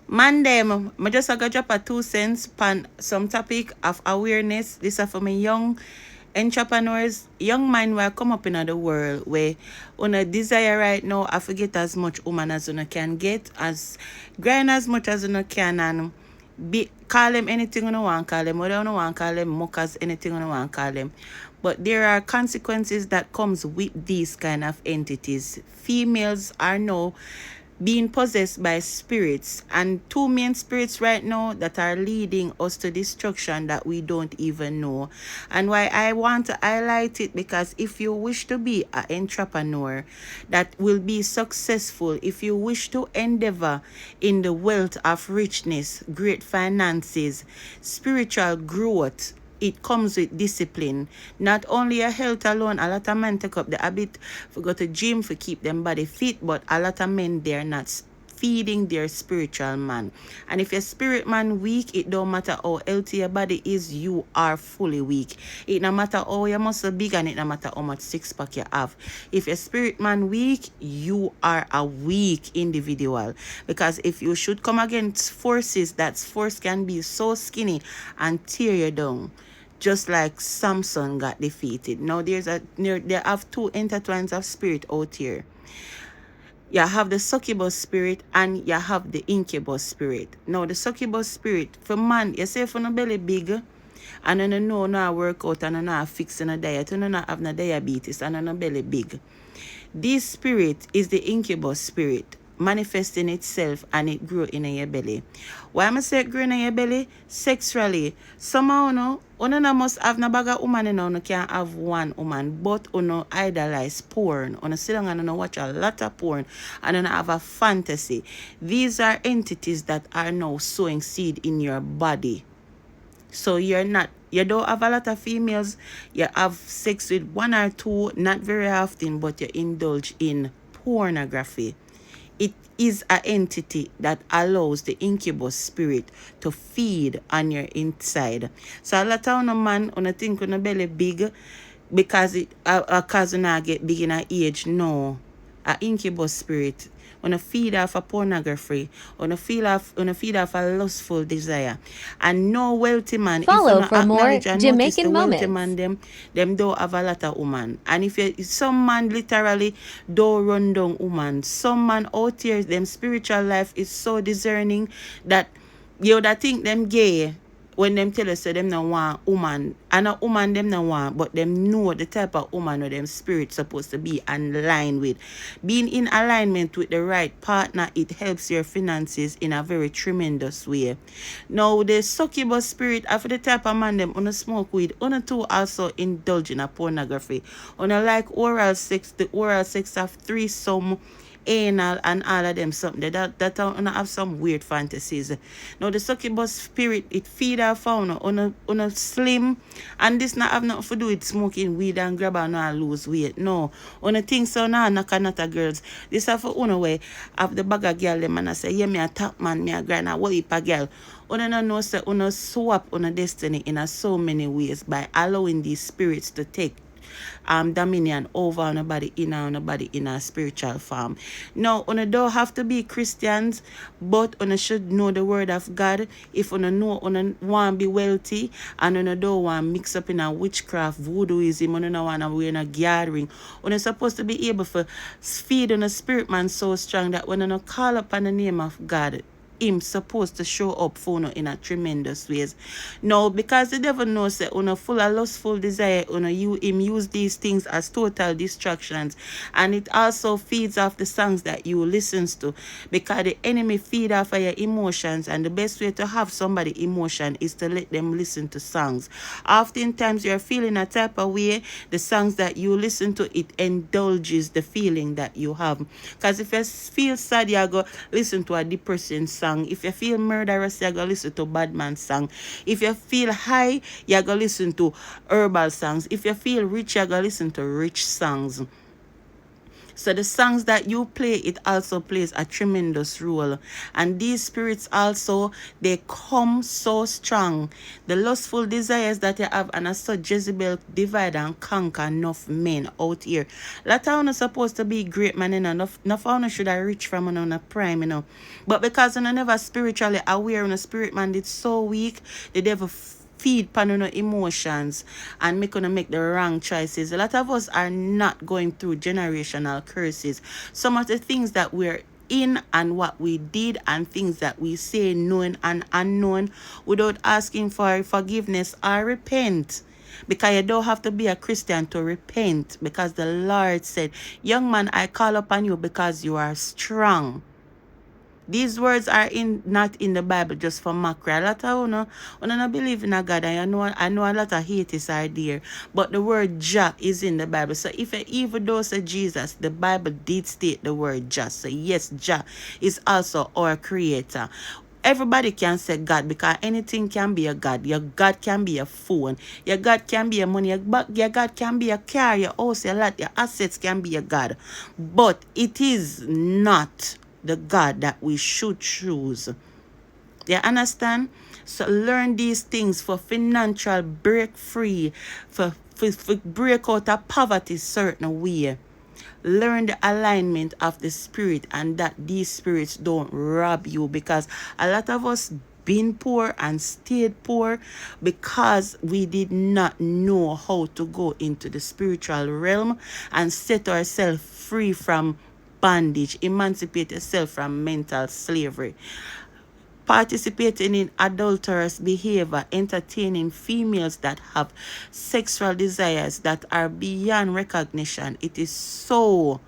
Man them, I just got drop a 2 cents pan some topic of awareness. This is for my young entrepreneurs, young mind where come up in the world where on a desire right now, I forget as much woman as you can get, as grind as much as you can and be call them anything you want call them, whether you want call them mockers, anything you want call them. But there are consequences that comes with these kind of entities. Females are now being possessed by spirits, and two main spirits right now that are leading us to destruction that we don't even know. And why I want to highlight it, because if you wish to be an entrepreneur that will be successful, if you wish to endeavor in the wealth of richness, great finances, spiritual growth, it comes with discipline. Not only your health alone, a lot of men take up the habit for go to gym for keep them body fit, but a lot of men they're not feeding their spiritual man. And if your spirit man weak, it don't matter how healthy your body is, you are fully weak. It no matter how your muscle big, and it no matter how much six pack you have. If your spirit man weak, you are a weak individual. Because if you should come against forces, that force can be so skinny and tear you down, just like Samson got defeated. Now there have two intertwines of spirit out here. You have the succubus spirit and you have the incubus spirit. Now the succubus spirit, for man, you say for no belly big and you know no work out and you know fix in a diet, you know have no diabetes and you no belly big. This spirit is the incubus spirit manifesting itself and it grow in your belly. Why am I say it grow in your belly? Sexually. Somehow no must have no bag of woman you can't have one woman, but idolize porn. Sit down and watch a lot of porn and have a fantasy. These are entities that are now sowing seed in your body. So you don't have a lot of females, you have sex with one or two, not very often, but you indulge in pornography. It is an entity that allows the incubus spirit to feed on your inside. So a lot of man think on belly big because it cause you get big in a age. No. A incubus spirit on a feed off a pornography, on a feed off a lustful desire. And no wealthy man, if you Follow not for more acknowledge and notice the Jamaican wealthy moments. man, them don't have a lot of woman. And if some man literally don't run down woman, some man out here, them spiritual life is so discerning that you would think them gay when them tell us so them no want woman. And a woman them no want, but them know the type of woman or them spirit supposed to be in line with. Being in alignment with the right partner, it helps your finances in a very tremendous way. Now the succubus spirit after the type of man them on smoke weed, on too also indulge in a pornography. On like oral sex, the oral sex of threesome, anal and all of them something that have some weird fantasies. Now the succubus spirit, it feed our fauna on a slim, and this not have nothing to do with smoking weed and grab and lose weight. No. On a thing so now knock a girls. This have for one way have the bag of girl them and I say, yeah, me a top man, me a grind a whole a girl. Una no know say una swap on a destiny in a so many ways by allowing these spirits to take dominion over on a body in a spiritual form. Now, you don't have to be Christians, but you should know the word of God. If you know you want to be wealthy and you don't want to mix up in a witchcraft, voodooism, you don't want to wear a gathering, you're supposed to be able to feed on a spirit man so strong that when you call upon the name of God, him supposed to show up for you in a tremendous ways. Now, because the devil knows that you full of lustful desire, you him use these things as total distractions, and it also feeds off the songs that you listens to, because the enemy feed off of your emotions, and the best way to have somebody emotion is to let them listen to songs. Oftentimes you're feeling a type of way, the songs that you listen to, it indulges the feeling that you have. Because if you feel sad, you go listen to a depressing song. If you feel murderous, you go listen to bad man song. If you feel high, you go listen to herbal songs. If you feel rich, you go listen to rich songs. So the songs that you play, it also plays a tremendous role. And these spirits also, they come so strong. The lustful desires that you have, and as such Jezebel divide and conquer enough men out here. Lot of us supposed to be great man, you know. Enough of us should have rich from on a prime, you know. But because you never spiritually aware, and the spirit man did so weak, the devil feed pan on emotions and make the wrong choices. A lot of us are not going through generational curses. Some of the things that we're in and what we did and things that we say known and unknown without asking for forgiveness or repent. Because you don't have to be a Christian to repent. Because the Lord said, young man, I call upon you because you are strong. These words are not in the Bible just for mockery. A lot of you don't believe in a God, and I know a lot of haters are there. But the word Jah is in the Bible. So if you even though say Jesus, the Bible did state the word Jah. So yes, Jah is also our creator. Everybody can say God because anything can be a God. Your God can be a phone. Your God can be a money. Your God can be a car, your house, your lot, your assets can be a God. But it is not the God that we should choose. You understand? So learn these things for financial break free, for break out of poverty certain way. Learn the alignment of the spirit and that these spirits don't rob you, because a lot of us been poor and stayed poor because we did not know how to go into the spiritual realm and set ourselves free from bondage, emancipate yourself from mental slavery. Participating in adulterous behavior, entertaining females that have sexual desires that are beyond recognition. It is so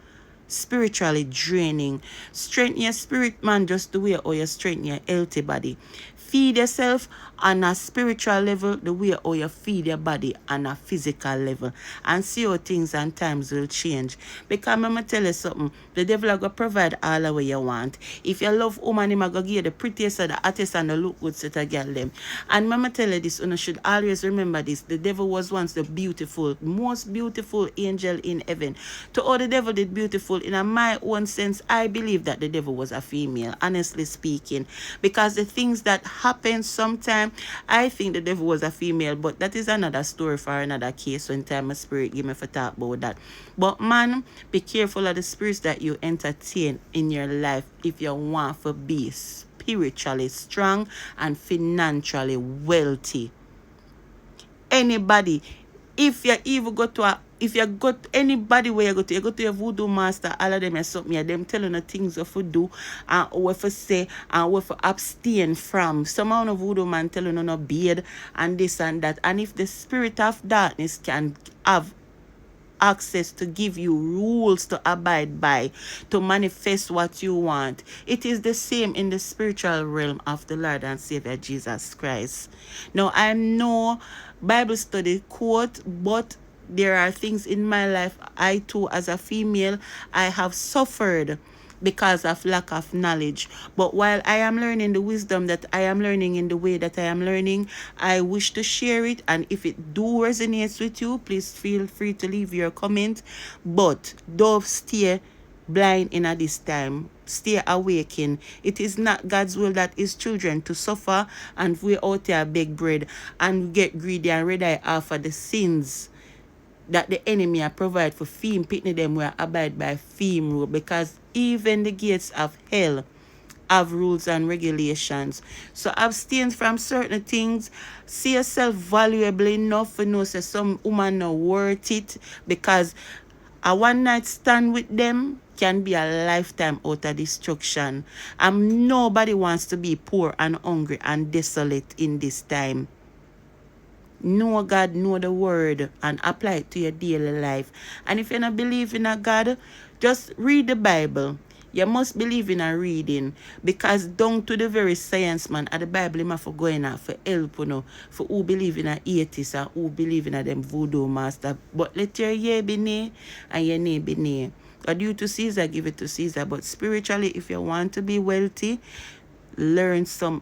spiritually draining. Strengthen your spirit, man, just the way how you strengthen your healthy body. Feed yourself on a spiritual level the way how you feed your body on a physical level, and see how things and times will change. Because I'm going to tell you something, the devil will go provide all the way you want. If you love woman, him go give you the prettiest and the hottest and the look good set of girl them. And I'm going to tell you this, you should always remember this, the devil was once the beautiful, most beautiful angel in heaven. To all the devil did beautiful, in my own sense, I believe that the devil was a female, honestly speaking. Because the things that happen sometimes, I think the devil was a female, but that is another story for another case when time of spirit give me for talk about that. But man, be careful of the spirits that you entertain in your life if you want to be spiritually strong and financially wealthy. Anybody, if you even go to a, if you go to anybody where you go to your voodoo master, all of them are something, yeah, them telling you things of to do and what to say and what to abstain from. Some of the voodoo man telling you no beard and this and that. And if the spirit of darkness can have access to give you rules to abide by, to manifest what you want, it is the same in the spiritual realm of the Lord and Savior Jesus Christ. Now, I know Bible study quote, but there are things in my life, I too, as a female, I have suffered because of lack of knowledge. But while I am learning the wisdom that I am learning in the way that I am learning, I wish to share it. And if it do resonates with you, please feel free to leave your comment. But don't stay blind in at this time. Stay awakened. It is not God's will that his children to suffer and we out there beg bread and get greedy and red eye off of the sins that the enemy are provide for fame pitney them will abide by fame rule, because even the gates of hell have rules and regulations. So abstain from certain things. See yourself valuable enough to know say some woman not worth it, because a one night stand with them can be a lifetime out of destruction. And nobody wants to be poor and hungry and desolate in this time. Know God, know the word, and apply it to your daily life. And if you don't believe in a God, just read the Bible. You must believe in a reading, because down to the very science man at the Bible him have for going out for help, for who believe in a atheist and who believe in a them voodoo master. But let your yea be nay and your nay be nay. God, due to Caesar, give it to Caesar. But spiritually, if you want to be wealthy, learn some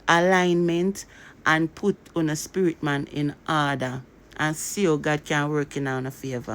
alignment and put on a spirit man in order and see how God can work in our favor.